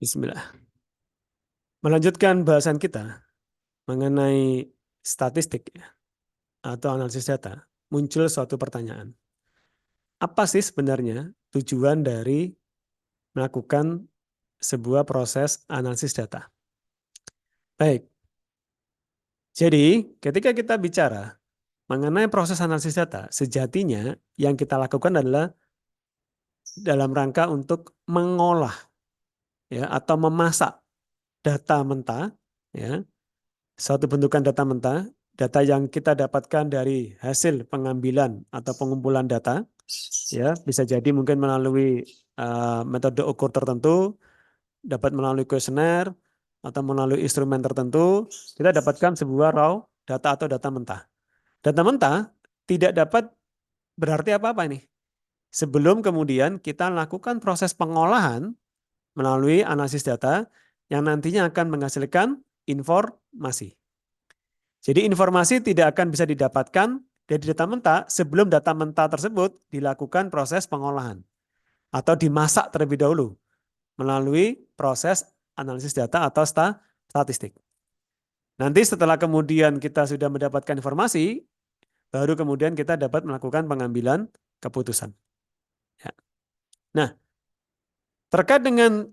Bismillah. Melanjutkan bahasan kita mengenai statistik ya, atau analisis data, muncul suatu pertanyaan. Apa sih sebenarnya tujuan dari melakukan sebuah proses analisis data? Baik, jadi ketika kita bicara mengenai proses analisis data, sejatinya yang kita lakukan adalah dalam rangka untuk mengolah ya atau memasak data mentah ya, suatu bentukan data mentah, data yang kita dapatkan dari hasil pengambilan atau pengumpulan data, ya bisa jadi mungkin melalui metode ukur tertentu, dapat melalui kuesioner atau melalui instrumen tertentu, kita dapatkan sebuah raw data atau data mentah. Data mentah tidak dapat berarti apa-apa ini. Sebelum kemudian kita lakukan proses pengolahan melalui analisis data yang nantinya akan menghasilkan informasi. Jadi informasi tidak akan bisa didapatkan dari data mentah sebelum data mentah tersebut dilakukan proses pengolahan atau dimasak terlebih dahulu melalui proses analisis data atau statistik. Nanti setelah kemudian kita sudah mendapatkan informasi, baru kemudian kita dapat melakukan pengambilan keputusan. Ya. Nah, terkait dengan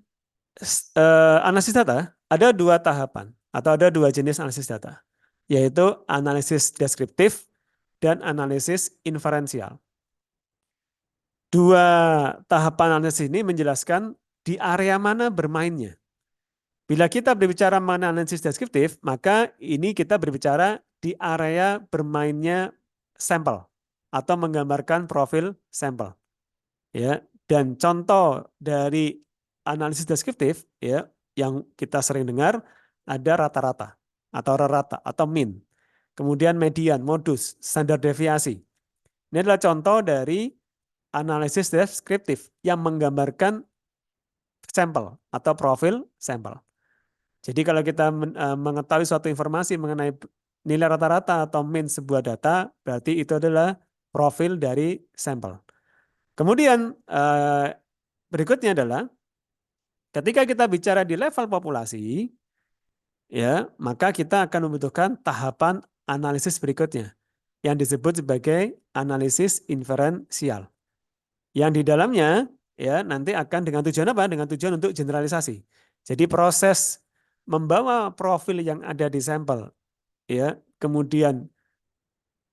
analisis data, ada dua tahapan atau ada dua jenis analisis data, yaitu analisis deskriptif dan analisis inferensial. Dua tahapan analisis ini menjelaskan di area mana bermainnya. Bila kita berbicara mengenai analisis deskriptif, maka ini kita berbicara di area bermainnya sampel atau menggambarkan profil sampel. Ya, dan contoh dari analisis deskriptif ya yang kita sering dengar ada rata-rata atau rata atau mean. Kemudian median, modus, standar deviasi. Ini adalah contoh dari analisis deskriptif yang menggambarkan sampel atau profil sampel. Jadi kalau kita mengetahui suatu informasi mengenai nilai rata-rata atau mean sebuah data, berarti itu adalah profil dari sampel. Kemudian berikutnya adalah ketika kita bicara di level populasi, ya maka kita akan membutuhkan tahapan analisis berikutnya yang disebut sebagai analisis inferensial. Yang di dalamnya ya nanti akan dengan tujuan apa? Dengan tujuan untuk generalisasi. Jadi proses membawa profil yang ada di sampel ya kemudian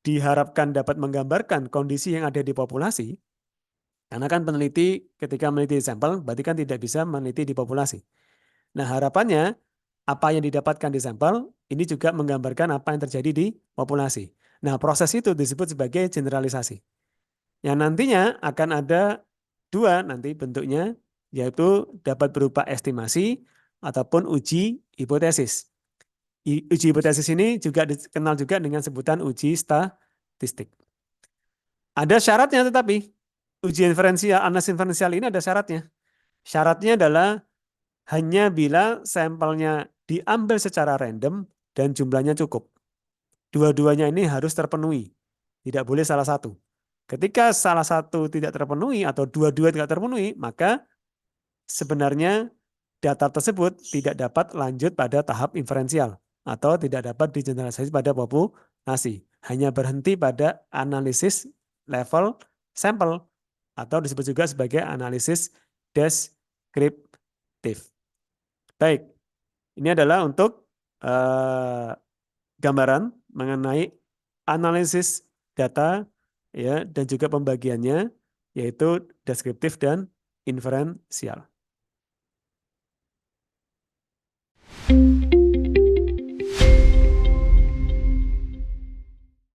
diharapkan dapat menggambarkan kondisi yang ada di populasi. Karena kan peneliti ketika meneliti sampel berarti kan tidak bisa meneliti di populasi. Nah, harapannya apa yang didapatkan di sampel ini juga menggambarkan apa yang terjadi di populasi. Nah, proses itu disebut sebagai generalisasi. Yang nantinya akan ada dua nanti bentuknya, yaitu dapat berupa estimasi ataupun uji hipotesis. Uji hipotesis ini juga dikenal juga dengan sebutan uji statistik. Ada syaratnya tetapi uji inferensial, analisis inferensial ini ada syaratnya. Syaratnya adalah hanya bila sampelnya diambil secara random dan jumlahnya cukup. Dua-duanya ini harus terpenuhi. Tidak boleh salah satu. Ketika salah satu tidak terpenuhi atau dua-dua tidak terpenuhi, maka sebenarnya data tersebut tidak dapat lanjut pada tahap inferensial atau tidak dapat digeneralisasi pada populasi. Hanya berhenti pada analisis level sampel atau disebut juga sebagai analisis deskriptif. Baik, ini adalah untuk gambaran mengenai analisis data ya dan juga pembagiannya yaitu deskriptif dan inferensial.